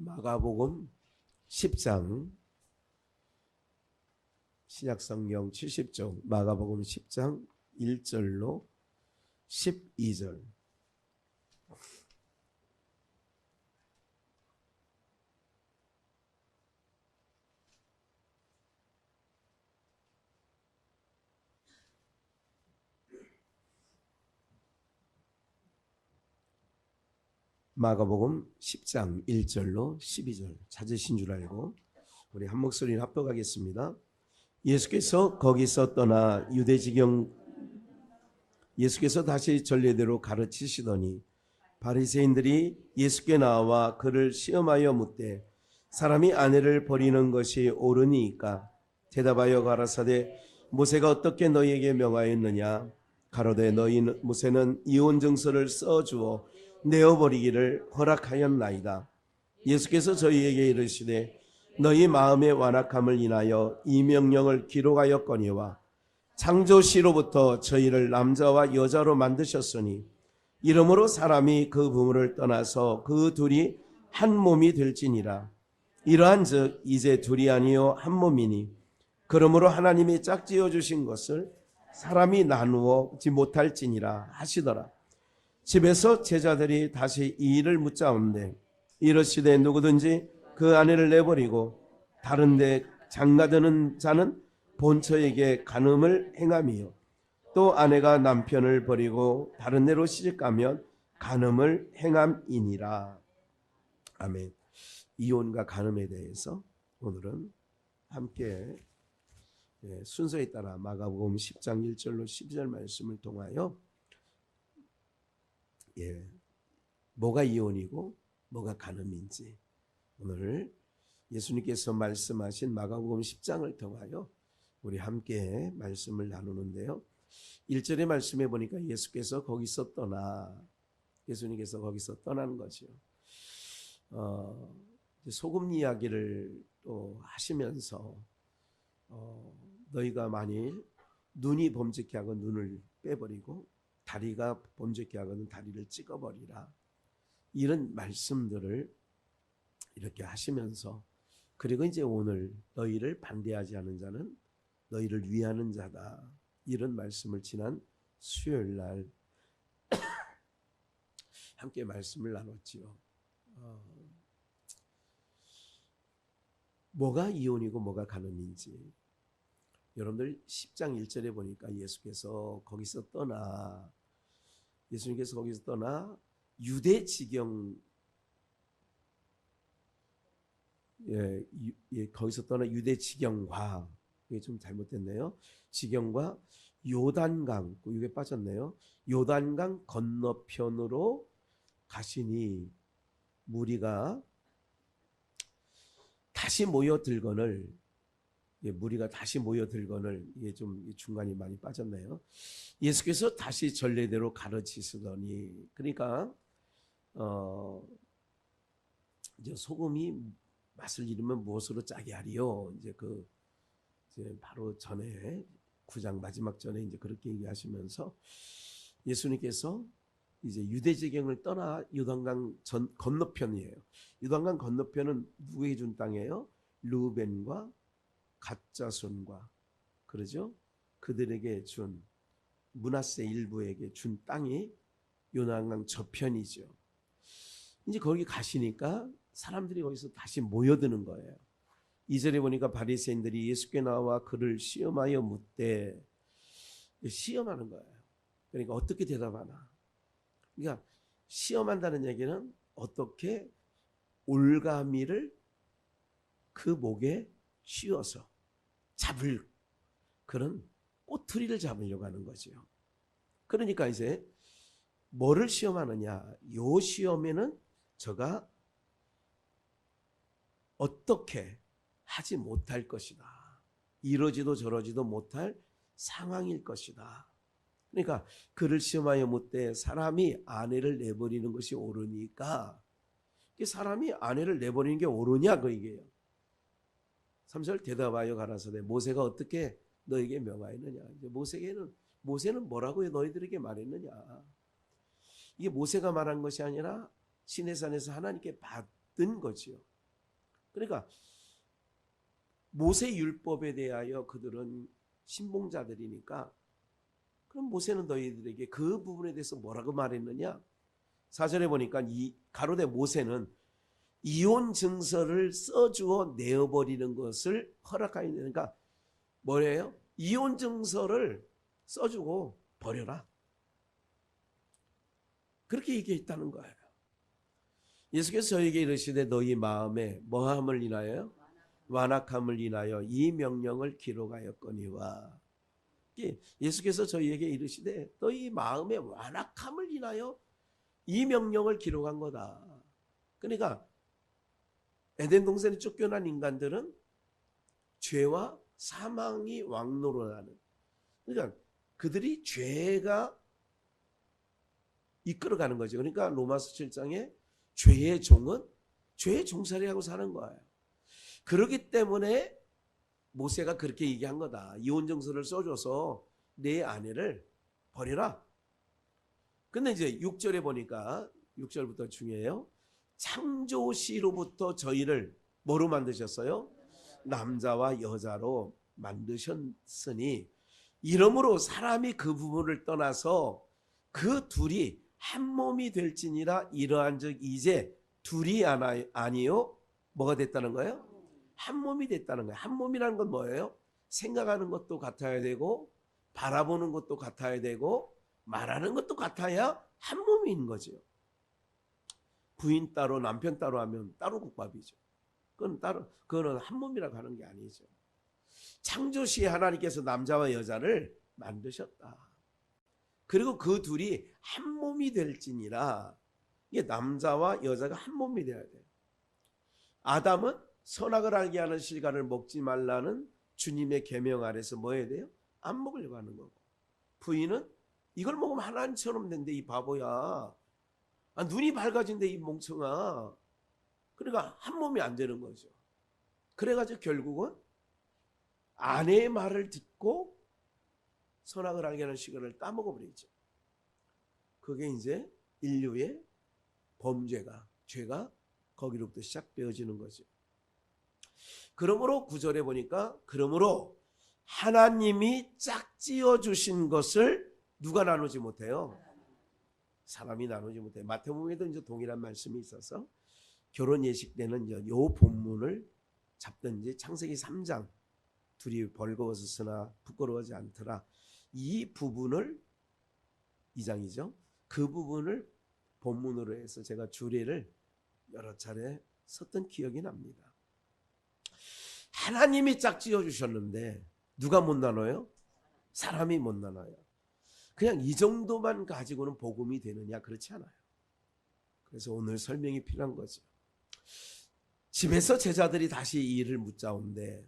마가복음 10장 신약성경 70쪽 마가복음 10장 1절로 12절. 마가복음 10장 1절로 12절 찾으신 줄 알고 우리 한 목소리로 합독하겠습니다. 예수께서 거기서 떠나 예수께서 다시 전례대로 가르치시더니 바리새인들이 예수께 나와 그를 시험하여 묻되 사람이 아내를 버리는 것이 옳으니까? 대답하여 가라사대 모세가 어떻게 너희에게 명하였느냐? 가로되 너희 모세는 이혼 증서를 써주어 내어버리기를 허락하였나이다. 예수께서 저희에게 이르시되 너희 마음의 완악함을 인하여 이 명령을 기록하였거니와 창조시로부터 저희를 남자와 여자로 만드셨으니 이러므로 사람이 그 부모를 떠나서 그 둘이 한 몸이 될지니라. 이러한즉 이제 둘이 아니요 한 몸이니 그러므로 하나님이 짝지어 주신 것을 사람이 나누어지 못할지니라 하시더라. 집에서 제자들이 다시 이 일을 묻자온대 이르시되 누구든지 그 아내를 내버리고 다른 데 장가드는 자는 본처에게 간음을 행함이요 또 아내가 남편을 버리고 다른 데로 시집가면 간음을 행함이니라. 아멘. 이혼과 간음에 대해서 오늘은 함께 순서에 따라 마가복음 10장 1절로 12절 말씀을 통하여 뭐가 이혼이고 뭐가 간음인지 오늘 예수님께서 말씀하신 마가복음 10장을 통하여 우리 함께 말씀을 나누는데요. 1절의 말씀에 보니까 예수님께서 거기서 떠나는 거죠. 소금 이야기를 또 하시면서 너희가 만일 눈이 범죄케 하고 눈을 빼버리고 다리가 범죄케 하거든 다리를 찍어버리라. 이런 말씀들을 이렇게 하시면서 그리고 이제 오늘 너희를 반대하지 않은 자는 너희를 위하는 자다. 이런 말씀을 지난 수요일 날 함께 말씀을 나눴지요. 뭐가 이혼이고 뭐가 간음인지 여러분들 10장 1절에 보니까 예수님께서 거기서 떠나 유대 지경 거기서 떠나 유대 지경과 이게 좀 잘못됐네요. 지경과 요단강 이게 빠졌네요. 요단강 건너편으로 가시니 무리가 다시 모여들거늘 이게 좀 중간이 많이 빠졌네요. 예수께서 다시 전례대로 가르치시더니 그러니까 이제 소금이 맛을 잃으면 무엇으로 짜게 하리요? 이제 바로 전에 9장 마지막 전에 이제 그렇게 얘기하시면서 예수님께서 이제 유대지경을 떠나 요단강 건너편이에요. 요단강 건너편은 누구에게 준 땅이에요? 르우벤과 갓자손과 그러죠? 그들에게 준 므낫세 일부에게 준 땅이 요단강 저편이죠. 이제 거기 가시니까 사람들이 거기서 다시 모여드는 거예요. 2절에 보니까 바리새인들이 예수께 나와 그를 시험하여 묻되 시험하는 거예요. 그러니까 어떻게 대답하나. 그러니까 시험한다는 얘기는 어떻게 올가미를 그 목에 씌워서 잡을 그런 꼬투리를 잡으려고 하는 거죠. 그러니까 이제 뭐를 시험하느냐. 요 시험에는 저가 어떻게 하지 못할 것이다. 이러지도 저러지도 못할 상황일 것이다. 그러니까 그를 시험하여 묻되 사람이 아내를 내버리는 것이 옳으니까 사람이 아내를 내버리는 게 옳으냐 그 얘기예요. 3절 대답하여 가라사대 모세가 어떻게 너에게 명하였느냐. 모세는 뭐라고 너희들에게 말했느냐. 이게 모세가 말한 것이 아니라 시내산에서 하나님께 받은 없던 거지요. 그러니까 모세 율법에 대하여 그들은 신봉자들이니까 그럼 모세는 너희들에게 그 부분에 대해서 뭐라고 말했느냐? 4절에 보니까 이 가로되 모세는 이혼 증서를 써주어 내어버리는 것을 허락하여야 되니까 뭐예요? 이혼 증서를 써주고 버려라. 그렇게 얘기했다는 거예요. 예수께서 저에게 이르시되 너희 마음에 뭐함을 인하여? 완악함을 인하여 이 명령을 기록하였거니와. 예수께서 저희에게 이르시되 너희 마음에 완악함을 인하여 이 명령을 기록한 거다. 그러니까 에덴 동산에 쫓겨난 인간들은 죄와 사망이 왕노릇하는, 그러니까 그들이 죄가 이끌어가는 거죠. 그러니까 로마서 7장에 죄의 종은 죄의 종살이하고 사는 거예요. 그렇기 때문에 모세가 그렇게 얘기한 거다. 이혼증서를 써줘서 내 아내를 버리라. 근데 이제 6절에 보니까 6절부터 중요해요. 창조시로부터 저희를 뭐로 만드셨어요? 남자와 여자로 만드셨으니 이러므로 사람이 그 부분을 떠나서 그 둘이 한 몸이 될지니라. 이러한 즉 이제 둘이 아니요 뭐가 됐다는 거예요? 한 몸이 됐다는 거예요. 한 몸이라는 건 뭐예요? 생각하는 것도 같아야 되고 바라보는 것도 같아야 되고 말하는 것도 같아야 한 몸인 거죠. 부인 따로 남편 따로 하면 따로 국밥이죠. 그거는 한 몸이라고 하는 게 아니죠. 창조시에 하나님께서 남자와 여자를 만드셨다. 그리고 그 둘이 한 몸이 될지니라. 이게 남자와 여자가 한 몸이 돼야 돼요. 아담은 선악을 알게 하는 실과를 먹지 말라는 주님의 계명 아래서 뭐 해야 돼요? 안 먹으려고 하는 거고. 부인은 이걸 먹으면 하나님처럼 된대 이 바보야. 눈이 밝아진대 이 멍청아. 그러니까 한 몸이 안 되는 거죠. 그래가지고 결국은 아내의 말을 듣고 선악을 알게 하는 식을 따먹어버리죠. 그게 이제 인류의 범죄가, 죄가 거기로부터 시작되어지는 거죠. 그러므로 9절에 보니까 그러므로 하나님이 짝지어 주신 것을 누가 나누지 못해요? 사람이 나누지 못해요. 마태복음에도 이제 동일한 말씀이 있어서 결혼 예식 때는 요 본문을 잡든지 창세기 3장 둘이 벌거벗었으나 부끄러워하지 않더라. 이 부분을 2장이죠. 그 부분을 본문으로 해서 제가 주례를 여러 차례 썼던 기억이 납니다. 하나님이 짝지어 주셨는데 누가 못 나눠요? 사람이 못 나눠요. 그냥 이 정도만 가지고는 복음이 되느냐? 그렇지 않아요. 그래서 오늘 설명이 필요한 거죠. 집에서 제자들이 다시 이 일을 묻자온데,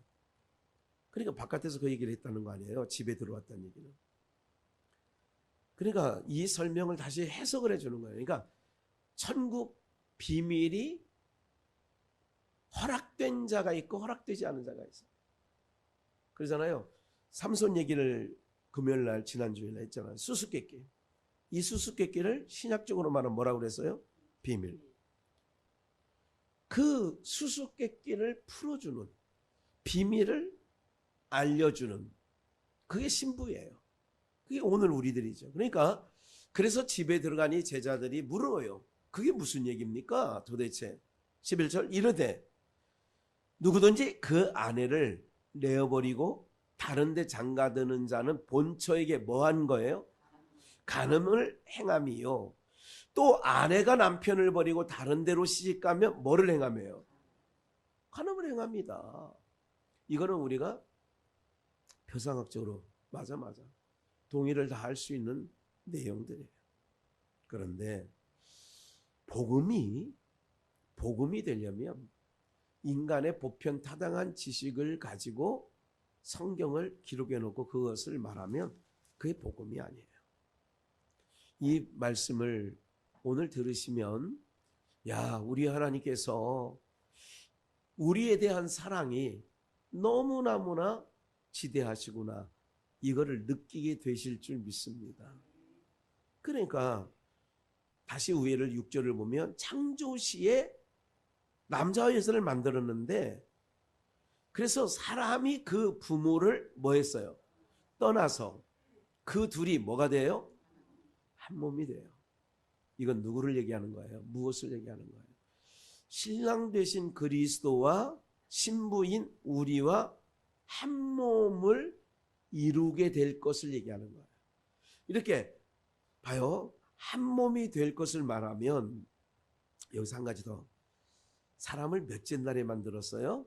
그러니까 바깥에서 그 얘기를 했다는 거 아니에요? 집에 들어왔다는 얘기는. 그러니까 이 설명을 다시 해석을 해주는 거예요. 그러니까 천국 비밀이 허락된 자가 있고 허락되지 않은 자가 있어요. 그러잖아요. 삼손 얘기를 금요일 날 지난주에 했잖아요. 수수께끼. 이 수수께끼를 신약적으로 말하면 뭐라고 그랬어요? 비밀. 그 수수께끼를 풀어주는, 비밀을 알려주는, 그게 신부예요. 그게 오늘 우리들이죠. 그러니까 그래서 집에 들어가니 제자들이 물어요. 그게 무슨 얘기입니까? 도대체 11절 이르되 누구든지 그 아내를 내어버리고 다른 데 장가드는 자는 본처에게 뭐한 거예요? 간음을 행함이요. 또 아내가 남편을 버리고 다른 데로 시집가면 뭐를 행하며요? 간음을 행합니다. 이거는 우리가 표상학적으로 맞아 동의를 다 할 수 있는 내용들이에요. 그런데 복음이 되려면 인간의 보편타당한 지식을 가지고 성경을 기록해 놓고 그것을 말하면 그게 복음이 아니에요. 이 말씀을 오늘 들으시면 야, 우리 하나님께서 우리에 대한 사랑이 너무나 지대하시구나, 이거를 느끼게 되실 줄 믿습니다. 그러니까 다시 위에를 6절을 보면 창조시에 남자와 여자를 만들었는데, 그래서 사람이 그 부모를 뭐 했어요? 떠나서 그 둘이 뭐가 돼요? 한 몸이 돼요. 이건 누구를 얘기하는 거예요? 무엇을 얘기하는 거예요? 신랑 되신 그리스도와 신부인 우리와 한 몸을 이루게 될 것을 얘기하는 거예요. 이렇게 봐요. 한 몸이 될 것을 말하면 여기서 한 가지 더. 사람을 몇째 날에 만들었어요?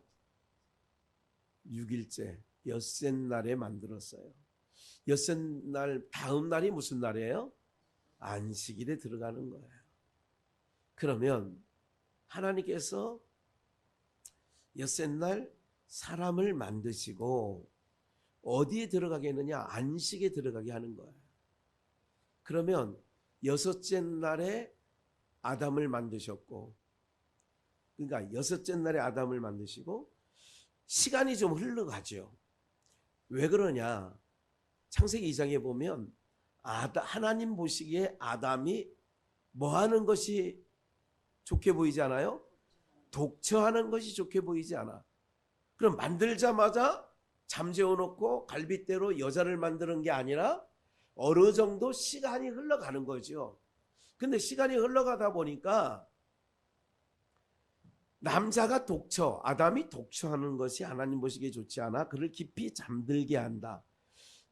6일째, 엿새 날에 만들었어요. 엿새 날 다음 날이 무슨 날이에요? 안식일에 들어가는 거예요. 그러면 하나님께서 엿새 날 사람을 만드시고 어디에 들어가게 했느냐? 안식에 들어가게 하는 거예요. 그러면 여섯째 날에 아담을 만드셨고, 그러니까 여섯째 날에 아담을 만드시고 시간이 좀 흘러가죠. 왜 그러냐? 창세기 2장에 보면 하나님 보시기에 아담이 뭐 하는 것이 좋게 보이지 않아요? 독처하는 것이 좋게 보이지 않아. 그럼 만들자마자 잠재워 놓고 갈빗대로 여자를 만드는 게 아니라 어느 정도 시간이 흘러가는 거죠. 근데 시간이 흘러가다 보니까 남자가 독처, 아담이 독처하는 것이 하나님 보시기에 좋지 않아. 그를 깊이 잠들게 한다.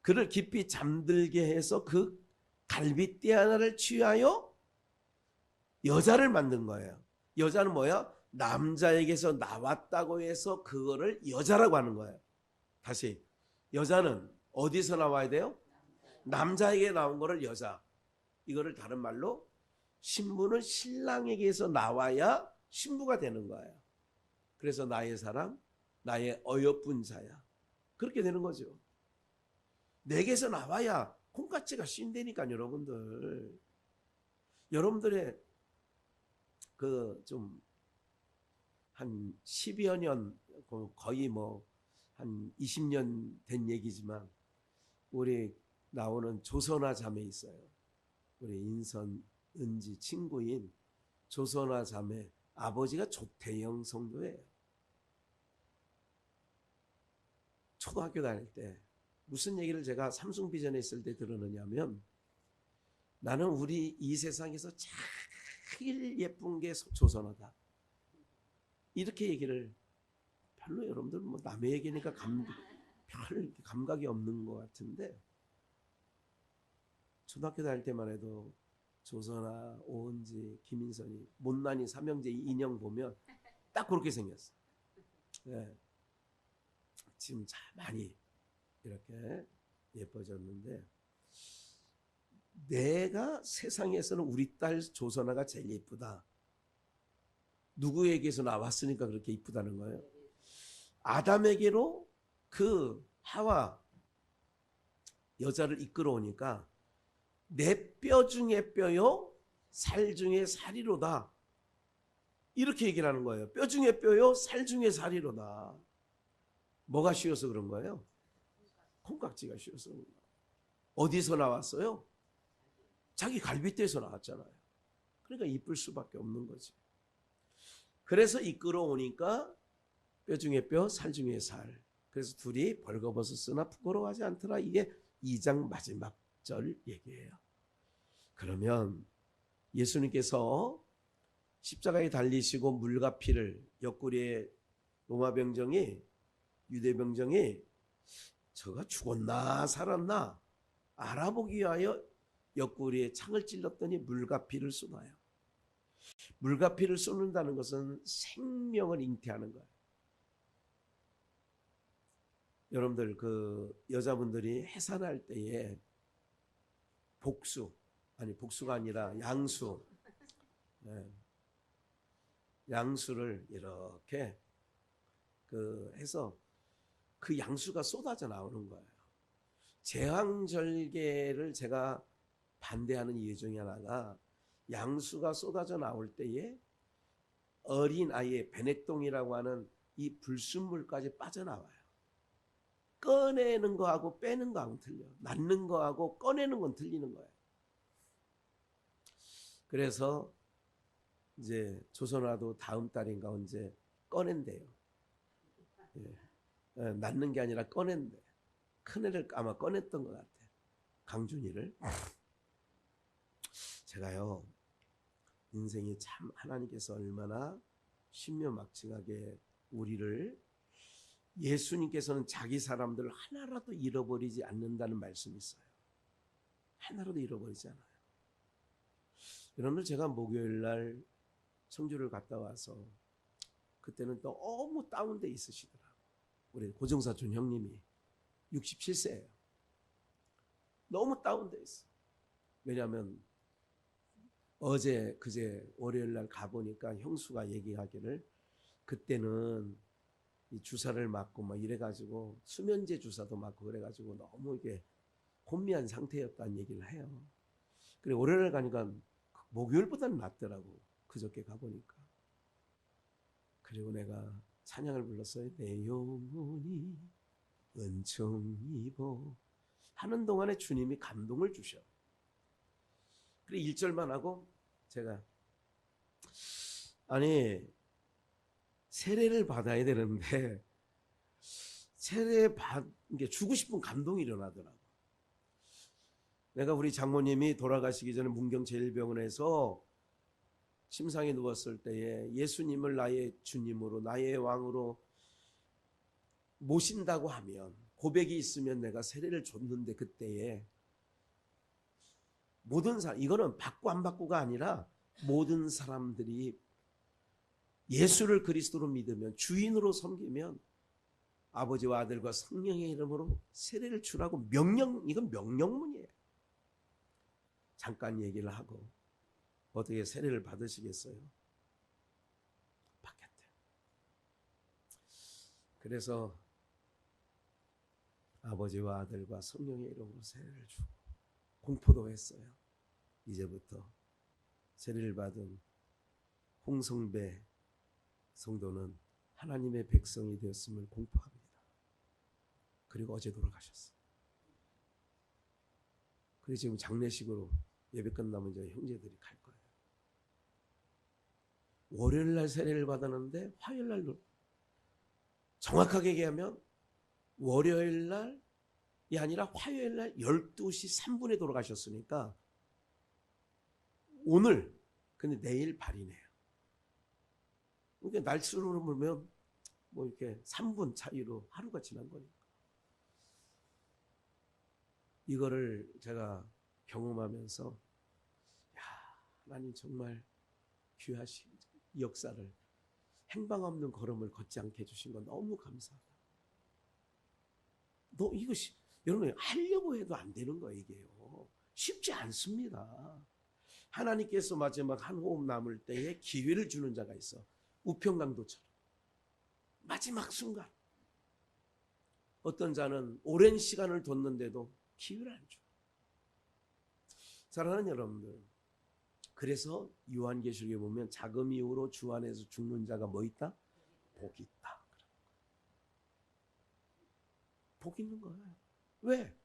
그를 깊이 잠들게 해서 그 갈빗대 하나를 취하여 여자를 만든 거예요. 여자는 뭐야? 남자에게서 나왔다고 해서 그거를 여자라고 하는 거예요. 다시, 여자는 어디서 나와야 돼요? 남자에게 나온 거를 여자. 이거를 다른 말로 신부는 신랑에게서 나와야 신부가 되는 거예요. 그래서 나의 사랑, 나의 어여쁜 자야. 그렇게 되는 거죠. 내게서 나와야 콩깍지가 쉰다니까. 여러분들, 여러분들의 그 좀 한 10여 년, 거의 뭐 한 20년 된 얘기지만 우리 나오는 조선아 자매 있어요. 우리 인선, 은지 친구인 조선아 자매 아버지가 조태영 성도예요. 초등학교 다닐 때 무슨 얘기를 제가 삼성비전에 있을 때 들었느냐면, 나는 우리 이 세상에서 제일 예쁜 게 조선아다. 이렇게 얘기를, 별로 여러분들 뭐 남의 얘기니까 별 감각이 없는 것 같은데, 초등학교 다닐 때만 해도 조선아, 오은지, 김인선이, 못난이 삼형제 인형 보면 딱 그렇게 생겼어. 네. 지금 많이 이렇게 예뻐졌는데, 내가 세상에서는 우리 딸 조선아가 제일 예쁘다. 누구에게서 나왔으니까 그렇게 예쁘다는 거예요. 아담에게로 그 하와 여자를 이끌어오니까 내 뼈 중에 뼈요, 살 중에 살이로다. 이렇게 얘기를 하는 거예요. 뼈 중에 뼈요, 살 중에 살이로다. 뭐가 쉬워서 그런 거예요? 콩깍지가 쉬워서 그런 거예요. 어디서 나왔어요? 자기 갈빗대에서 나왔잖아요. 그러니까 이쁠 수밖에 없는 거지. 그래서 이끌어오니까 뼈 중에 뼈, 살 중에 살. 그래서 둘이 벌거벗었으나 부끄러워하지 않더라. 이게 2장 마지막 절 얘기예요. 그러면 예수님께서 십자가에 달리시고 물과 피를, 옆구리에 로마 병정이, 유대 병정이 저가 죽었나 살았나 알아보기 위하여 옆구리에 창을 찔렀더니 물과 피를 쏟아요. 물과 피를 쏟는다는 것은 생명을 잉태하는 거예요. 여러분들 그 여자분들이 해산할 때에 복수가 아니라 양수, 네. 양수를 이렇게 해서 그 양수가 쏟아져 나오는 거예요. 제왕절개를 제가 반대하는 이유 중에 하나가, 양수가 쏟아져 나올 때에 어린 아이의 베넥동이라고 하는 이 불순물까지 빠져나와요. 꺼내는 거하고 빼는 거하고는 틀려. 낳는 거하고 꺼내는 건 틀리는 거예요. 그래서 이제 조선화도 다음 달인가 언제 꺼낸대요. 예. 낳는 게 아니라 꺼낸대. 큰애를 아마 꺼냈던 것 같아. 강준이를. 제가요, 인생이 참 하나님께서 얼마나 신묘막측하게 우리를, 예수님께서는 자기 사람들을 하나라도 잃어버리지 않는다는 말씀이 있어요. 하나라도 잃어버리지 않아요. 여러분들, 제가 목요일 날 청주를 갔다 와서 그때는 너무 다운돼 있으시더라고요. 우리 고정사촌 형님이 67세예요. 너무 다운돼 있어. 왜냐하면 어제 그제 월요일 날 가보니까 형수가 얘기하기를 그때는 이 주사를 맞고 막 이래가지고 수면제 주사도 맞고 그래가지고 너무 이게 혼미한 상태였다는 얘기를 해요. 그래 월요일 날 가니까 목요일보다는 낫더라고. 그저께 가보니까. 그리고 내가 찬양을 불렀어요. 내 영혼이 은총 입어 하는 동안에 주님이 감동을 주셔. 그래 1절만 하고 제가 아니 세례를 받아야 되는데 세례 받은 게 주고 싶은 감동이 일어나더라고. 내가 우리 장모님이 돌아가시기 전에 문경제일병원에서 침상에 누웠을 때에 예수님을 나의 주님으로 나의 왕으로 모신다고 하면 고백이 있으면 내가 세례를 줬는데 그때에 모든 사람, 이거는 받고 안 받고가 아니라 모든 사람들이 예수를 그리스도로 믿으면 주인으로 섬기면 아버지와 아들과 성령의 이름으로 세례를 주라고 명령, 이건 명령문이에요. 잠깐 얘기를 하고 어떻게 세례를 받으시겠어요? 받겠대. 그래서 아버지와 아들과 성령의 이름으로 세례를 주고 공포도 했어요. 이제부터 세례를 받은 홍성배 성도는 하나님의 백성이 되었음을 공포합니다. 그리고 어제 돌아가셨어요. 그래서 지금 장례식으로 예배 끝나면 이제 형제들이 갈 거예요. 월요일 날 세례를 받았는데 화요일 날, 정확하게 얘기하면 월요일 날이 아니라 화요일 날 12시 3분에 돌아가셨으니까 오늘, 근데 내일 발이네요. 그러니까 날짜로 보면 뭐 이렇게 3분 차이로 하루가 지난 거니까. 이거를 제가 경험하면서 야, 하나님 정말 귀하신 역사를, 행방 없는 걸음을 걷지 않게 해주신 건 너무 감사하다. 너 이것이 여러분 하려고 해도 안 되는 거예요. 이게요 쉽지 않습니다. 하나님께서 마지막 한 호흡 남을 때에 기회를 주는 자가 있어. 우평강도처럼 마지막 순간. 어떤 자는 오랜 시간을 뒀는데도 기회를 안 줘. 사랑하는 여러분들, 그래서 요한계시록에 보면 자금 이후로 주 안에서 죽는 자가 뭐 있다? 복이 있다. 복 있는 거예요. 왜?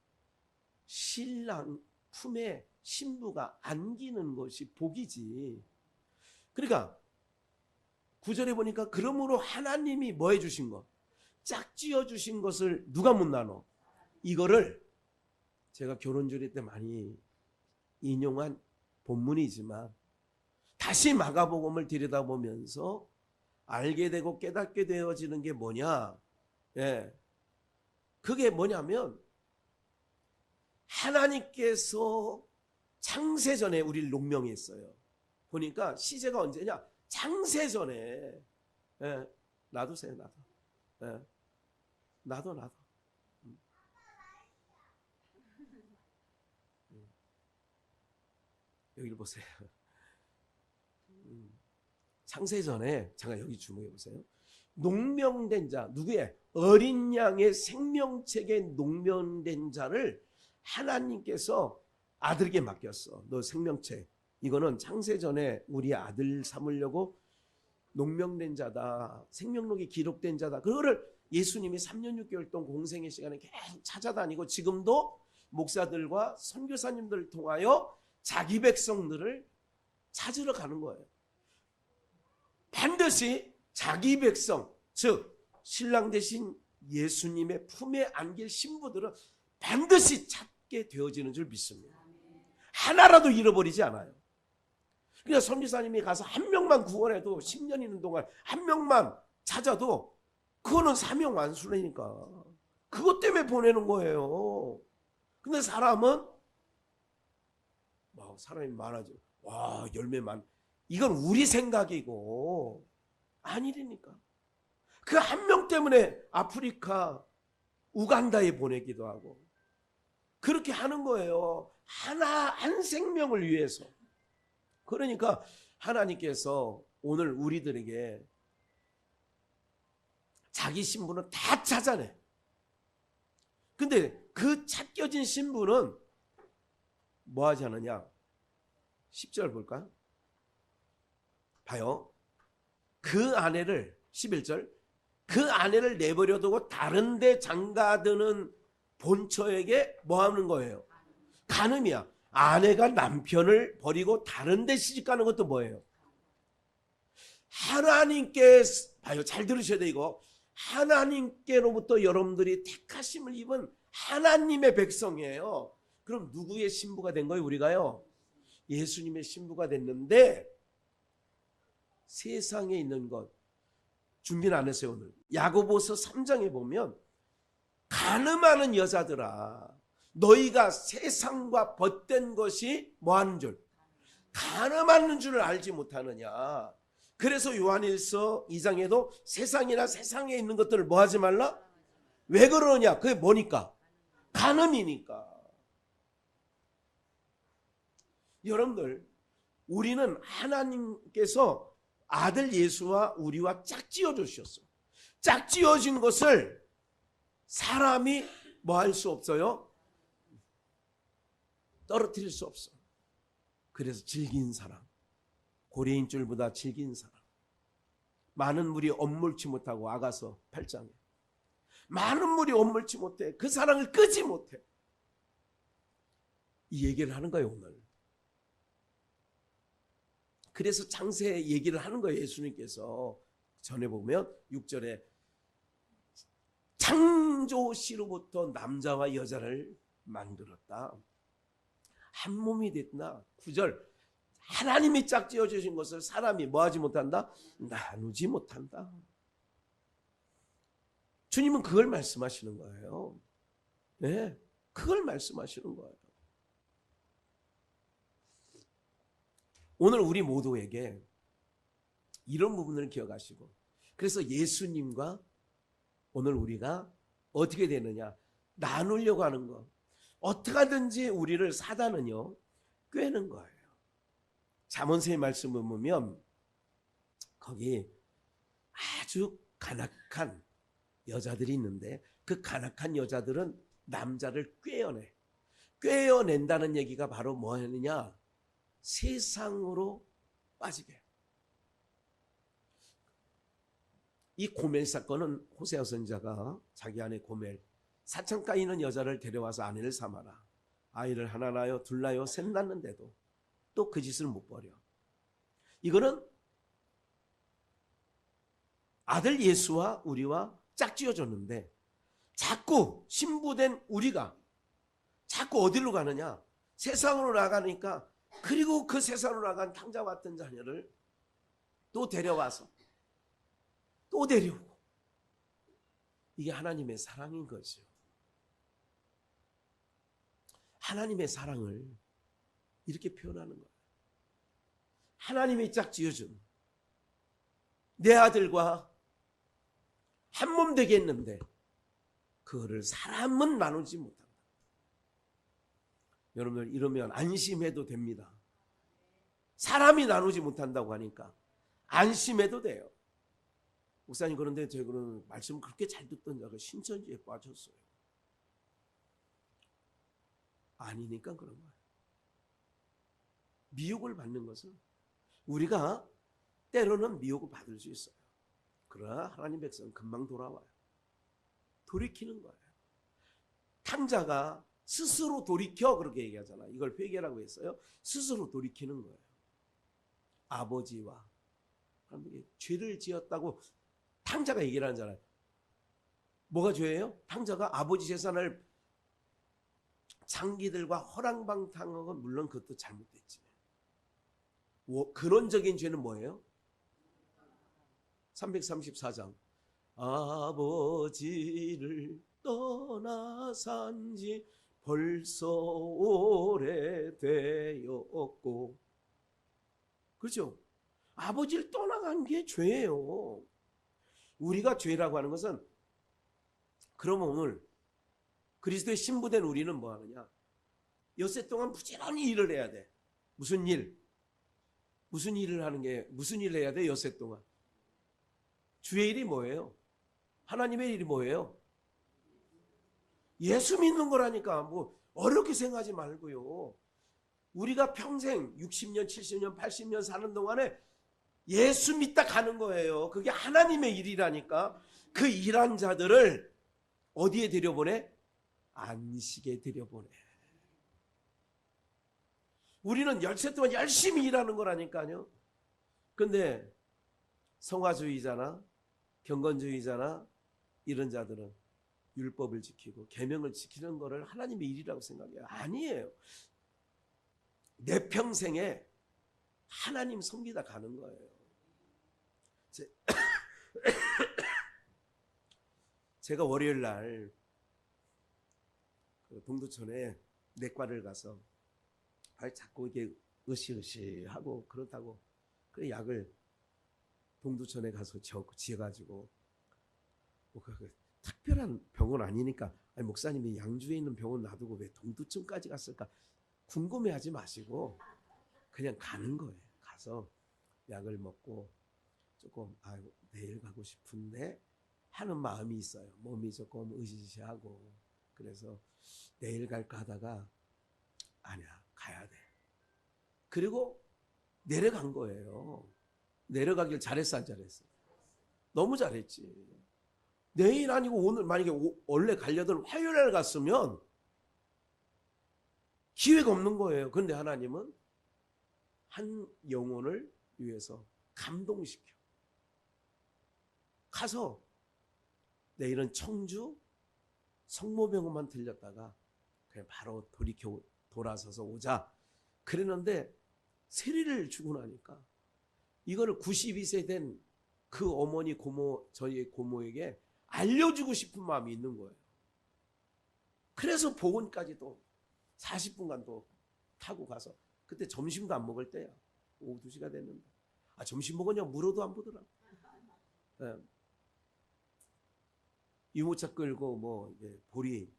신랑 품에 신부가 안기는 것이 복이지. 그러니까 9절에 보니까 그러므로 하나님이 뭐 해주신 것? 짝지어 주신 것을 누가 못 나눠? 이거를 제가 결혼주례 때 많이 인용한 본문이지만 다시 마가복음을 들여다보면서 알게 되고 깨닫게 되어지는 게 뭐냐? 예, 그게 뭐냐면 하나님께서 창세전에 우리를 농명했어요. 보니까 시제가 언제냐? 창세전에. 예, 놔두세요. 놔둬. 예, 놔둬. 여기를 보세요. 창세전에, 잠깐 여기 주목해 보세요. 농명된 자, 누구의? 어린 양의 생명책에 농명된 자를 하나님께서 아들에게 맡겼어. 너 생명책. 이거는 창세전에 우리 아들 삼으려고 농명된 자다. 생명록에 기록된 자다. 그거를 예수님이 3년 6개월 동안 공생의 시간에 계속 찾아다니고 지금도 목사들과 선교사님들을 통하여 자기 백성들을 찾으러 가는 거예요. 반드시 자기 백성, 즉 신랑 되신 예수님의 품에 안길 신부들은 반드시 찾게 되어지는 줄 믿습니다. 하나라도 잃어버리지 않아요. 그러니까 선지자님이 가서 한 명만 구원해도 10년 있는 동안 한 명만 찾아도 그거는 사명 완수라니까. 그것 때문에 보내는 거예요. 근데 사람은 막 사람이 많아져. 와, 열매만. 이건 우리 생각이고 아니라니까. 그 한 명 때문에 아프리카, 우간다에 보내기도 하고 그렇게 하는 거예요. 한 생명을 위해서. 그러니까 하나님께서 오늘 우리들에게 자기 신분은 다 찾아내. 근데 그 찾겨진 신분은 뭐 하지 않느냐? 10절 볼까? 봐요. 그 아내를 11절 그 아내를 내버려두고 다른 데 장가드는 본처에게 뭐 하는 거예요? 간음이야. 아내가 남편을 버리고 다른 데 시집가는 것도 뭐예요? 하나님께 봐요. 잘 들으셔야 돼 이거. 하나님께로부터 여러분들이 택하심을 입은 하나님의 백성이에요. 그럼 누구의 신부가 된 거예요? 우리가요. 예수님의 신부가 됐는데 세상에 있는 것 준비는 안 했어요 오늘. 야고보서 3장에 보면 간음하는 여자들아 너희가 세상과 벗된 것이 뭐하는 줄? 간음하는 줄을 알지 못하느냐. 그래서 요한일서 2장에도 세상이나 세상에 있는 것들을 뭐 하지 말라? 왜 그러냐? 그게 뭐니까? 간음이니까. 여러분들 우리는 하나님께서 아들 예수와 우리와 짝지어 주셨어. 짝지어진 것을 사람이 뭐 할 수 없어요? 떨어뜨릴 수 없어. 그래서 즐긴 사람, 고래인 줄보다 즐긴 사람. 많은 물이 엄물치 못하고 아가서 8장에 많은 물이 엄물치 못해. 그 사랑을 끄지 못해. 이 얘기를 하는 거예요 오늘. 그래서 창세 얘기를 하는 거예요. 예수님께서 전에 보면 6절에 창조시로부터 남자와 여자를 만들었다. 한 몸이 됐나. 9절 하나님이 짝지어 주신 것을 사람이 뭐하지 못한다? 나누지 못한다. 주님은 그걸 말씀하시는 거예요. 네, 그걸 말씀하시는 거예요. 오늘 우리 모두에게 이런 부분을 기억하시고 그래서 예수님과 오늘 우리가 어떻게 되느냐 나누려고 하는 거 어떻게 하든지 우리를 사단은요 꿰는 거예요. 잠언서의 말씀을 보면 거기 아주 간악한 여자들이 있는데 그 간악한 여자들은 남자를 꿰어낸다는 얘기가 바로 뭐 하느냐 세상으로 빠지게. 이 고멜 사건은 호세아 선지자가 자기 아내 고멜 사창가에 있는 여자를 데려와서 아내를 삼아라. 아이를 하나 낳아요 둘 낳아요 셋 낳는데도 또 그 짓을 못 버려. 이거는 아들 예수와 우리와 짝지어졌는데 자꾸 신부된 우리가 자꾸 어디로 가느냐 세상으로 나가니까 그리고 그 세상으로 나간 탕자와 같은 자녀를 또 데려와서 또 데려오고 이게 하나님의 사랑인 거죠. 하나님의 사랑을 이렇게 표현하는 거예요. 하나님이 짝지어준 내 아들과 한 몸 되겠는데 그거를 사람은 나누지 못한다. 여러분들 이러면 안심해도 됩니다. 사람이 나누지 못한다고 하니까 안심해도 돼요. 목사님 그런데 제가 그런 말씀 그렇게 잘 듣던 자가 신천지에 빠졌어요. 아니니까 그런 거예요. 미혹을 받는 것은 우리가 때로는 미혹을 받을 수 있어요. 그러나 하나님 백성은 금방 돌아와요. 돌이키는 거예요. 탕자가 스스로 돌이켜 그렇게 얘기하잖아요. 이걸 회개라고 했어요. 스스로 돌이키는 거예요. 아버지와 죄를 지었다고 탕자가 얘기를 하잖아요. 뭐가 죄예요? 탕자가 아버지 재산을 장기들과 허랑방탕한 건 물론 그것도 잘못됐지. 근원적인 죄는 뭐예요? 334장. 아버지를 떠나 산지 벌써 오래되었고. 그렇죠? 아버지를 떠나간 게 죄예요. 우리가 죄라고 하는 것은, 그러면 오늘 그리스도의 신부된 우리는 뭐 하느냐? 엿새 동안 부지런히 일을 해야 돼. 무슨 일? 무슨 일을 하는 게, 무슨 일을 해야 돼? 엿새 동안. 주의 일이 뭐예요? 하나님의 일이 뭐예요? 예수 믿는 거라니까. 뭐 어렵게 생각하지 말고요. 우리가 평생 60년, 70년, 80년 사는 동안에 예수 믿다 가는 거예요. 그게 하나님의 일이라니까. 그 일한 자들을 어디에 들여보내? 안식에 들여보내. 우리는 열세 동안 열심히 일하는 거라니까요. 근데 성화주의자나 경건주의자나 이런 자들은 율법을 지키고 계명을 지키는 거를 하나님의 일이라고 생각해요. 아니에요. 내 평생에 하나님 섬기다 가는 거예요. 제가 월요일 날 동두천에 내과를 가서 자꾸 이게 으시으시하고 그렇다고 그 약을 동두천에 가서 지어가지고 뭐 특별한 병원 아니니까, 아니 목사님이 양주에 있는 병원 놔두고 왜 동두천까지 갔을까 궁금해하지 마시고 그냥 가는 거예요. 가서 약을 먹고 조금 내일 가고 싶은데 하는 마음이 있어요. 몸이 조금 으시시하고. 그래서 내일 갈까 하다가 아니야, 가야 돼. 그리고 내려간 거예요. 내려가길 잘했어 안 잘했어? 너무 잘했지. 내일 아니고 오늘, 만약에 원래 가려던 화요일날 갔으면 기회가 없는 거예요. 그런데 하나님은 한 영혼을 위해서 감동시켜. 가서 내일은 청주 성모병원만 들렸다가 그냥 바로 돌아서서 오자 그랬는데, 세례를 주고 나니까 이거를 92세 된 그 어머니 고모, 저희 고모에게 알려주고 싶은 마음이 있는 거예요. 그래서 보건까지 또 40분간 또 타고 가서, 그때 점심도 안 먹을 때야. 오후 2시가 됐는데 점심 먹었냐고 물어도 안 보더라. 네. 유모차 끌고 뭐 이제 보리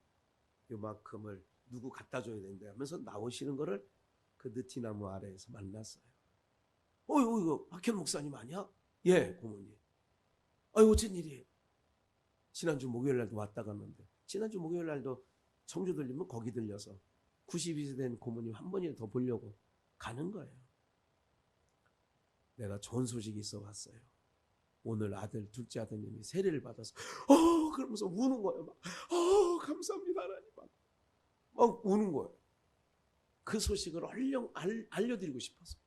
요만큼을 누구 갖다 줘야 된대 하면서 나오시는 거를 그 느티나무 아래에서 만났어요. 이거 박현 목사님 아니야? 예, 고모님. 어쩐 일이에요? 지난주 목요일 날도 왔다 갔는데, 지난주 목요일 날도 청주 들리면 거기 들려서 92세 된 고모님 한 번이라도 더 보려고 가는 거예요. 내가 좋은 소식이 있어 왔어요. 오늘 둘째 아드님이 세례를 받아서 그러면서 우는 거예요. 막 감사합니다 하나님. 막 우는 거예요. 그 소식을 알려드리고 싶어서.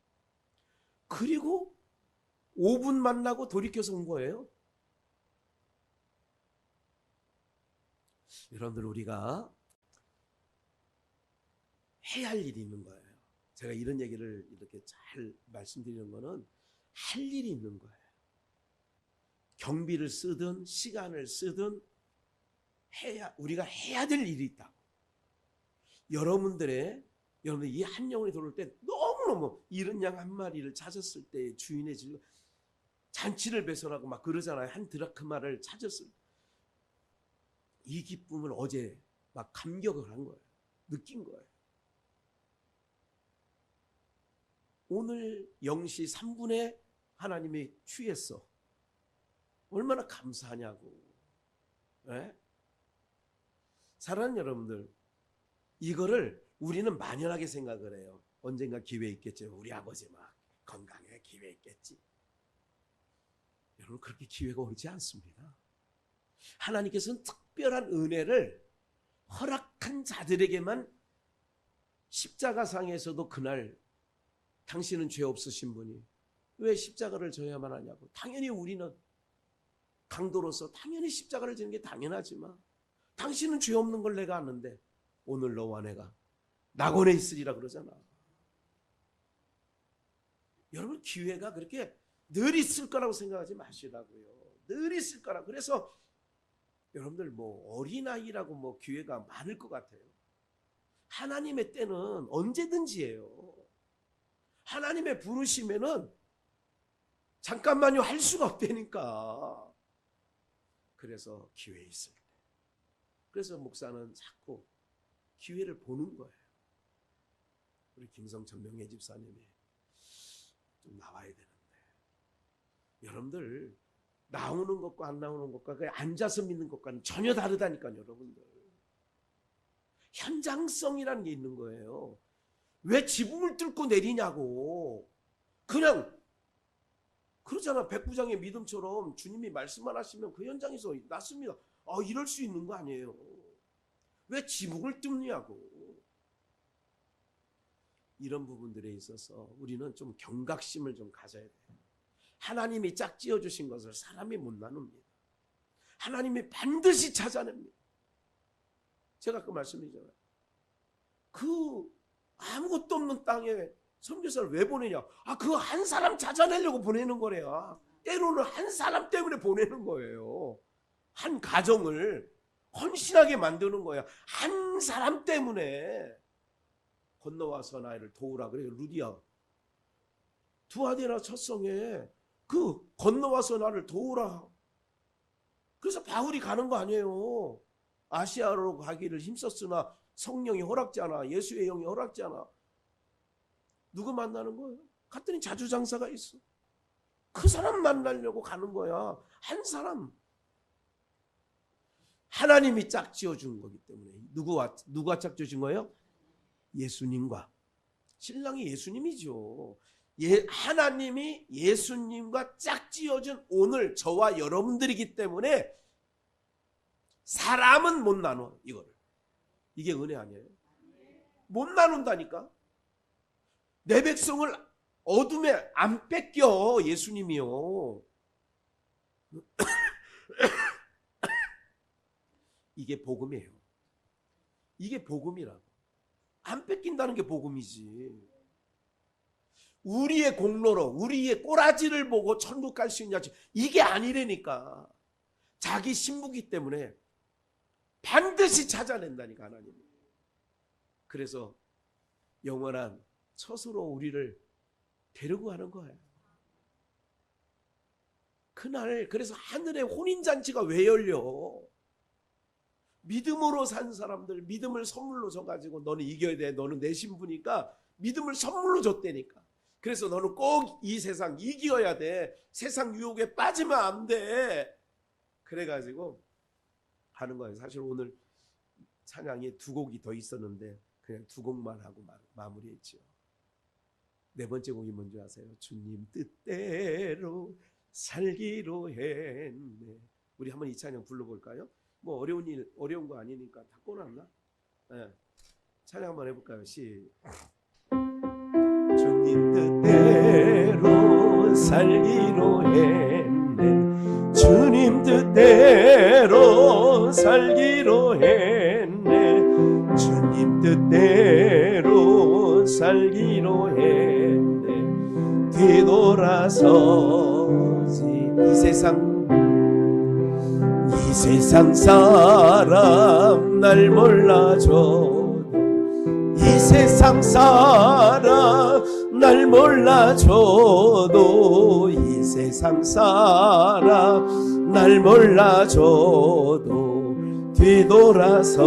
그리고 5분 만나고 돌이켜서 온 거예요. 여러분들, 우리가 해야 할 일이 있는 거예요. 제가 이런 얘기를 이렇게 잘 말씀드리는 거는 할 일이 있는 거예요. 경비를 쓰든 시간을 쓰든 우리가 해야 될 일이 있다고. 여러분들 이 한 영혼이 돌아올 때 너무너무 이른 양 한 마리를 찾았을 때 주인의 즐거움, 잔치를 배설하고 막 그러잖아요. 한 드라크마를 찾았을 때 이 기쁨을 어제 막 감격을 한 거예요. 느낀 거예요. 오늘 0시 3분에 하나님이 취했어. 얼마나 감사하냐고. 네? 사랑하는 여러분들, 이거를 우리는 만연하게 생각을 해요. 언젠가 기회 있겠죠. 우리 아버지 막 건강해, 기회 있겠지. 여러분, 그렇게 기회가 오지 않습니다. 하나님께서는 특별한 은혜를 허락한 자들에게만, 십자가상에서도 그날 당신은 죄 없으신 분이 왜 십자가를 져야만 하냐고. 당연히 우리는 강도로서 당연히 십자가를 지는 게 당연하지만 당신은 죄 없는 걸 내가 아는데 오늘 너와 내가 낙원에 있으리라 그러잖아. 여러분 기회가 그렇게 늘 있을 거라고 생각하지 마시라고요. 늘 있을 거라. 그래서 여러분들 뭐 어린아이라고 뭐 기회가 많을 것 같아요. 하나님의 때는 언제든지예요. 하나님의 부르시면은 잠깐만요 할 수가 없다니까. 그래서 기회 있을 때. 그래서 목사는 자꾸 기회를 보는 거예요. 우리 김성천 명예 집사님이 좀 나와야 되는데 여러분들 나오는 것과 안 나오는 것과 앉아서 믿는 것과는 전혀 다르다니까요. 여러분들 현장성이라는 게 있는 거예요. 왜 지붕을 뚫고 내리냐고. 그냥 그러잖아. 백부장의 믿음처럼 주님이 말씀만 하시면 그 현장에서 낫습니다. 이럴 수 있는 거 아니에요. 왜 지붕을 뚫냐고. 이런 부분들에 있어서 우리는 좀 경각심을 좀 가져야 돼요. 하나님이 짝지어 주신 것을 사람이 못 나눕니다. 하나님이 반드시 찾아냅니다. 제가 아까 말씀드리잖아요. 그 아무것도 없는 땅에 선교사를 왜 보내냐? 그 한 사람 찾아내려고 보내는 거래요. 때로는 한 사람 때문에 보내는 거예요. 한 가정을 헌신하게 만드는 거야. 한 사람 때문에 건너와서 나를 도우라 그래요. 루디아 두아데나 첫성에 그 건너와서 나를 도우라. 그래서 바울이 가는 거 아니에요. 아시아로 가기를 힘썼으나 성령이 허락지 않아. 예수의 영이 허락지 않아. 누구 만나는 거예요? 갔더니 자주장사가 있어. 그 사람 만나려고 가는 거야. 한 사람. 하나님이 짝지어 준 거기 때문에. 누가 짝지어 준 거예요? 예수님과. 신랑이 예수님이죠. 하나님이 예수님과 짝지어준 오늘 저와 여러분들이기 때문에 사람은 못 나눠. 이거를. 이게 은혜 아니에요? 못 나눈다니까. 내 백성을 어둠에 안 뺏겨. 예수님이요. 이게 복음이에요. 이게 복음이라고. 안 뺏긴다는 게 복음이지. 우리의 공로로 우리의 꼬라지를 보고 천국 갈 수 있냐, 이게 아니라니까. 자기 신부기 때문에 반드시 찾아낸다니까 하나님. 그래서 영원한 처소로 우리를 데리고 가는 거예요. 그날 그래서 하늘의 혼인잔치가 왜 열려? 믿음으로 산 사람들, 믿음을 선물로 줘가지고 너는 이겨야 돼. 너는 내 신부니까 믿음을 선물로 줬다니까. 그래서 너는 꼭 이 세상 이겨야 돼. 세상 유혹에 빠지면 안 돼. 그래가지고 하는 거예요. 사실 오늘 찬양에 두 곡이 더 있었는데 그냥 두 곡만 하고 마무리했죠. 네 번째 곡이 뭔지 아세요? 주님 뜻대로 살기로 했네. 우리 한번 이 찬양 불러볼까요? 뭐 어려운 거 아니니까 다 꺼놨나? 네. 찬양 한번 해볼까요? 주님 뜻대로 살기로 했네. 주님 뜻대로 살기로 했네. 주님 뜻대로 살기로 했네. 뒤돌아서지 이 세상 사람 날 몰라줘도 이 세상 사람 날 몰라줘도 이 세상 사람 날 몰라줘도 뒤돌아서지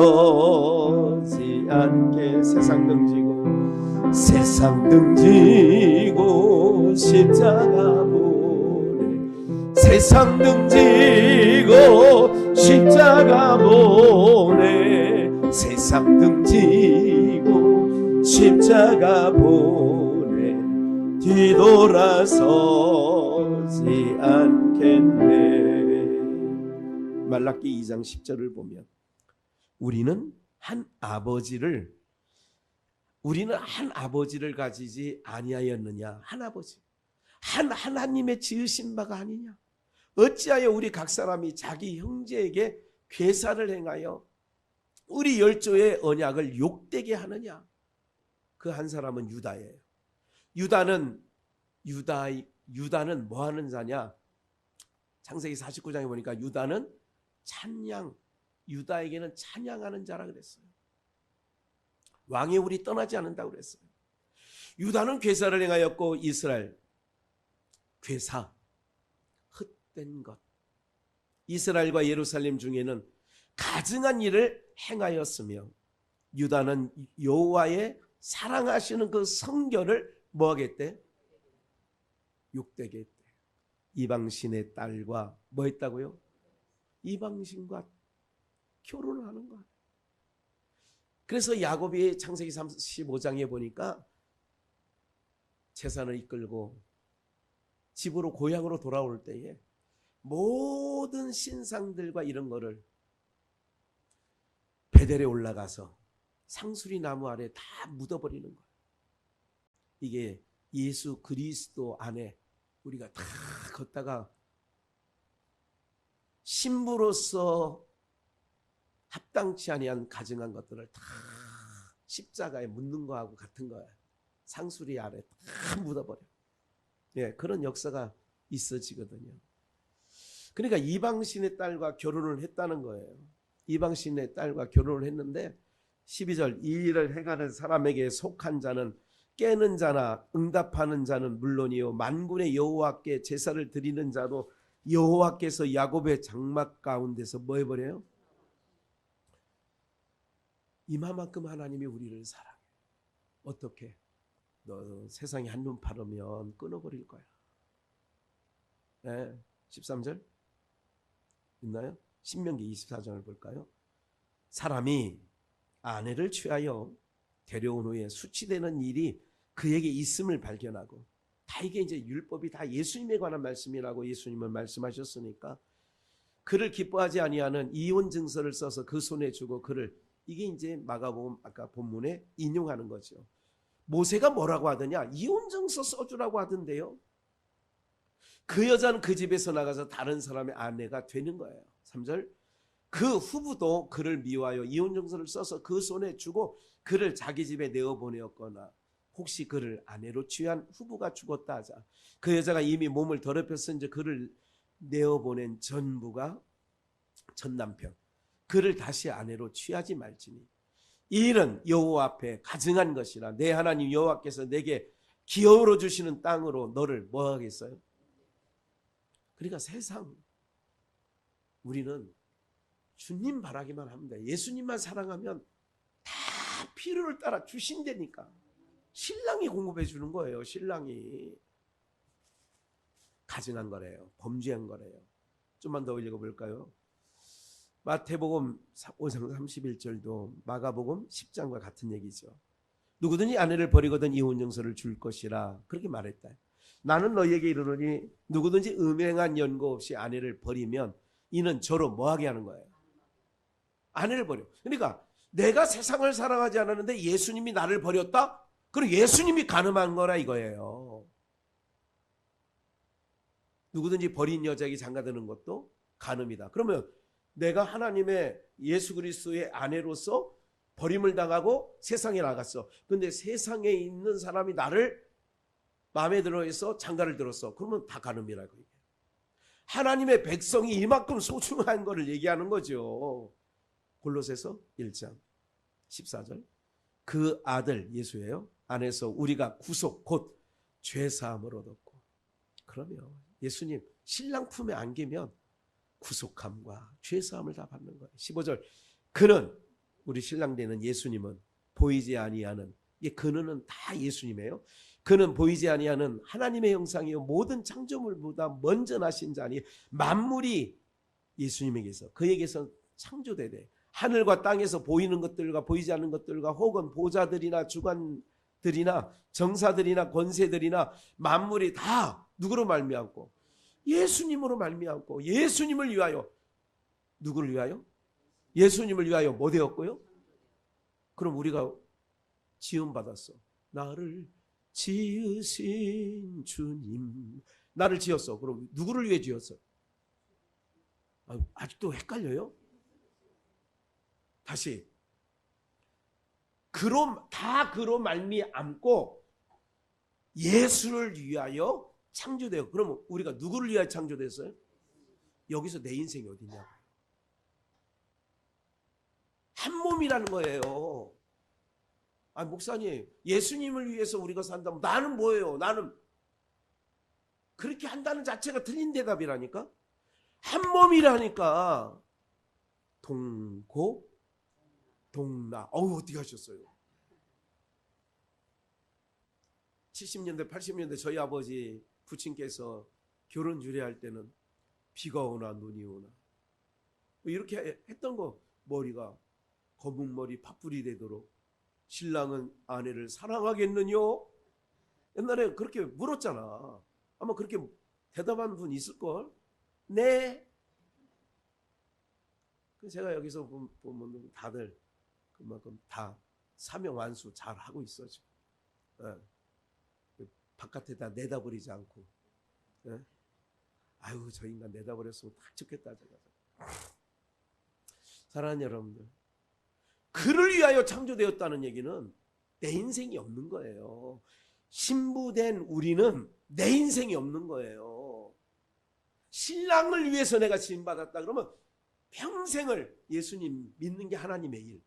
않게. 세상 등지고 십자가 보내. 세상 등지고 십자가 보내. 세상 등지고 십자가 보내. 뒤돌아서지 않겠네. 말라기 2장 10절을 보면 우리는 한 아버지를 가지지 아니하였느냐. 한 한 하나님의 지으신 바가 아니냐? 어찌하여 우리 각 사람이 자기 형제에게 괴사를 행하여 우리 열조의 언약을 욕되게 하느냐? 그 한 사람은 유다예요. 유다는 뭐 하는 자냐? 창세기 49장에 보니까 유다는 유다에게는 찬양하는 자라 그랬어요. 왕의 우리 떠나지 않는다고 그랬어요. 유다는 괴사를 행하였고 이스라엘 괴사, 헛된 것. 이스라엘과 예루살렘 중에는 가증한 일을 행하였으며 유다는 여호와의 사랑하시는 그 성결을 뭐 하겠대? 욕되게 했대. 이방신의 딸과 뭐 했다고요? 이방신과 결혼을 하는 거야. 그래서 야곱이 창세기 35장에 보니까 재산을 이끌고 집으로 고향으로 돌아올 때에 모든 신상들과 이런 거를 베델에 올라가서 상수리 나무 아래 다 묻어버리는 거예요. 이게 예수 그리스도 안에 우리가 다 걷다가 신부로서 합당치 아니한 가증한 것들을 다 십자가에 묻는 거하고 같은 거예요. 상수리 아래 다 묻어버려. 예, 그런 역사가 있어지거든요. 그러니까 이방신의 딸과 결혼을 했다는 거예요. 이방신의 딸과 결혼을 했는데 12절 이 일을 행하는 사람에게 속한 자는 깨는 자나 응답하는 자는 물론이요 만군의 여호와께 제사를 드리는 자도 여호와께서 야곱의 장막 가운데서 뭐 해버려요? 이마만큼 하나님이 우리를 사랑해. 어떻게? 너 세상에 한눈 팔으면 끊어버릴 거야. 네, 13절 있나요? 신명기 24장을 볼까요? 사람이 아내를 취하여 데려온 후에 수치되는 일이 그에게 있음을 발견하고 다 이게 이제 율법이 다 예수님에 관한 말씀이라고 예수님은 말씀하셨으니까 그를 기뻐하지 아니하는 이혼 증서를 써서 그 손에 주고 그를 이게 이제 마가복음 아까 본문에 인용하는 거죠. 모세가 뭐라고 하더냐? 이혼 증서 써주라고 하던데요. 그 여자는 그 집에서 나가서 다른 사람의 아내가 되는 거예요. 3절 그 후부도 그를 미워하여 이혼 증서를 써서 그 손에 주고 그를 자기 집에 내어보내었거나 혹시 그를 아내로 취한 후부가 죽었다 하자 그 여자가 이미 몸을 더럽혔은지 그를 내어보낸 전부가 전 남편 그를 다시 아내로 취하지 말지니 이 일은 여호와 앞에 가증한 것이라 내 하나님 여호와께서 내게 기업으로 주시는 땅으로 너를 뭐 하겠어요? 그러니까 세상 우리는 주님 바라기만 하면 돼. 예수님만 사랑하면 다 필요를 따라 주신다니까. 신랑이 공급해 주는 거예요. 신랑이 가증한 거래요. 범죄한 거래요. 좀만 더 읽어볼까요? 마태복음 5장 31절도 마가복음 10장과 같은 얘기죠. 누구든지 아내를 버리거든 이혼증서를 줄 것이라 그렇게 말했다. 나는 너희에게 이르노니 누구든지 음행한 연고 없이 아내를 버리면 이는 저로 뭐하게 하는 거예요? 아내를 버려. 그러니까 내가 세상을 사랑하지 않았는데 예수님이 나를 버렸다? 그럼 예수님이 가늠한 거라 이거예요. 누구든지 버린 여자에게 장가드는 것도 간음이다. 그러면 내가 하나님의 예수 그리스도의 아내로서 버림을 당하고 세상에 나갔어. 근데 세상에 있는 사람이 나를 마음에 들어해서 장가를 들었어. 그러면 다 간음이라고 얘기해요. 하나님의 백성이 이만큼 소중한 거를 얘기하는 거죠. 골로새서 1장 14절 그 아들 예수예요. 안에서 우리가 구속 곧 죄사함을 얻었고 그러면 예수님 신랑 품에 안기면 구속함과 죄사함을 다 받는 거예요. 15절 그는 우리 신랑 되는 예수님은 보이지 아니하는 이게 그는 다 예수님이에요. 그는 보이지 아니하는 하나님의 형상이요 모든 창조물보다 먼저 나신 자니 만물이 예수님에게서 그에게서 창조되되 하늘과 땅에서 보이는 것들과 보이지 않는 것들과 혹은 보좌들이나 주관들이나 정사들이나 권세들이나 만물이 다 누구로 말미암고 예수님으로 말미암고 예수님을 위하여 누구를 위하여? 예수님을 위하여 뭐 되었고요? 그럼 우리가 지음받았어. 나를 지으신 주님. 나를 지었어. 그럼 누구를 위해 지었어? 아직도 헷갈려요? 다시. 그로 말미암고 예수를 위하여 창조되어. 그러면 우리가 누구를 위하여 창조됐어요? 여기서 내 인생이 어디냐? 한 몸이라는 거예요. 목사님, 예수님을 위해서 우리가 산다면 나는 뭐예요? 나는 그렇게 한다는 자체가 틀린 대답이라니까. 한 몸이라니까. 동고 동나. 어떻게 하셨어요? 70년대 80년대 저희 아버지 부친께서 결혼 주례할 때는 비가 오나 눈이 오나 이렇게 했던 거. 머리가 검은 머리 팥불이 되도록 신랑은 아내를 사랑하겠느뇨? 옛날에 그렇게 물었잖아. 아마 그렇게 대답한 분 있을걸? 네. 제가 여기서 보면 다들 그만큼 다 사명 완수 잘 하고 있어 지금. 바깥에다 내다버리지 않고. 아유, 저 인간 내다버렸으면 다 죽겠다 제가. 사랑하는 여러분들, 그를 위하여 창조되었다는 얘기는 내 인생이 없는 거예요. 신부된 우리는 내 인생이 없는 거예요. 신랑을 위해서 내가 지음받았다 그러면 평생을 예수님 믿는 게 하나님의 일,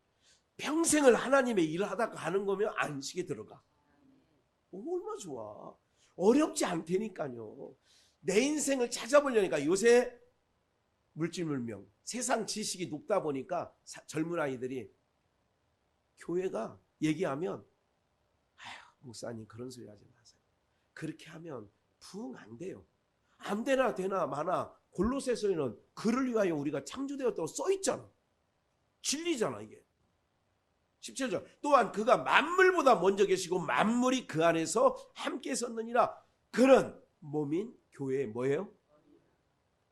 평생을 하나님의 일을 하다가 가는 거면 안식에 들어가. 얼마나 좋아. 어렵지 않다니까요. 내 인생을 찾아보려니까. 요새 물질물명, 세상 지식이 높다 보니까 젊은 아이들이 교회가 얘기하면 목사님 그런 소리 하지 마세요. 그렇게 하면 부흥 안 돼요. 안 되나 되나 마나 골로새서에는 그를 위하여 우리가 창조되었다고 써있잖아. 진리잖아 이게. 17절. 또한 그가 만물보다 먼저 계시고 만물이 그 안에서 함께 섰느니라. 그는 몸인 교회의 뭐예요?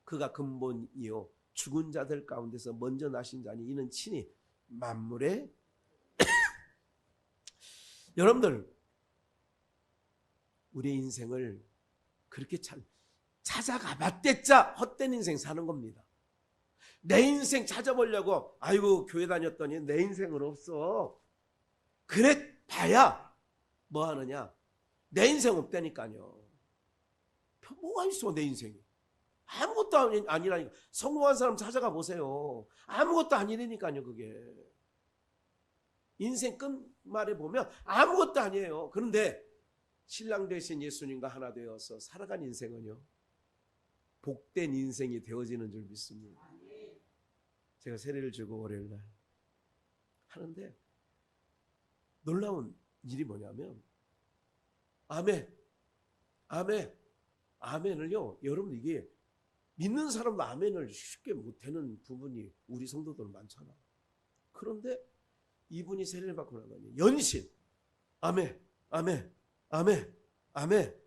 그가 근본이요 죽은 자들 가운데서 먼저 나신 자니 이는 친히 만물의 여러분들, 우리의 인생을 그렇게 찾아가 봤댔자 헛된 인생 사는 겁니다. 내 인생 찾아보려고 아이고 교회 다녔더니 내 인생은 없어. 그래 봐야 뭐 하느냐? 내 인생 없다니까요. 뭐가 있어 내 인생이. 아무것도 아니라니까. 성공한 사람 찾아가 보세요. 아무것도 아니라니까요 그게. 인생 끝말에 보면 아무것도 아니에요. 그런데 신랑 되신 예수님과 하나 되어서 살아간 인생은요 복된 인생이 되어지는 줄 믿습니다. 제가 세례를 주고 월요일날 하는데 놀라운 일이 뭐냐면 아멘, 아멘, 아멘을요 여러분 이게 믿는 사람도 아멘을 쉽게 못하는 부분이 우리 성도들 많잖아. 그런데 이분이 세례를 받고 나더니 연신 아멘, 아멘, 아멘, 아멘.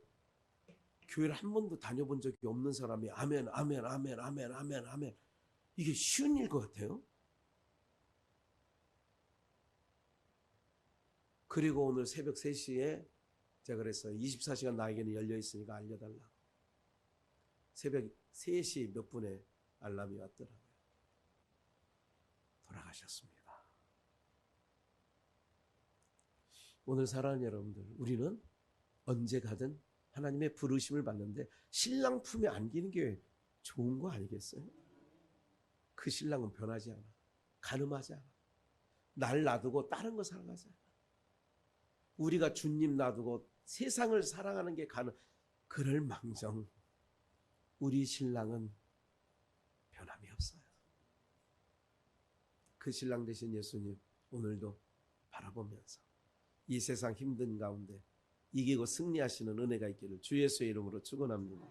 교회를 한 번도 다녀본 적이 없는 사람이 아멘, 아멘, 아멘, 아멘, 아멘, 아멘. 이게 쉬운 일 것 같아요? 그리고 오늘 새벽 3시에 제가 그랬어요. 24시간 나에게는 열려 있으니까 알려달라고. 새벽 3시 몇 분에 알람이 왔더라고요. 돌아가셨습니다. 오늘 사랑하는 여러분들, 우리는 언제 가든 하나님의 부르심을 받는데 신랑 품에 안기는 게 좋은 거 아니겠어요? 그 신랑은 변하지 않아. 가늠하지 않아. 날 놔두고 다른 거 사랑하지 않아. 우리가 주님 놔두고 세상을 사랑하는 게 그럴 망정 우리 신랑은 변함이 없어요. 그 신랑 되신 예수님 오늘도 바라보면서 이 세상 힘든 가운데 이기고 승리하시는 은혜가 있기를 주 예수의 이름으로 축원합니다.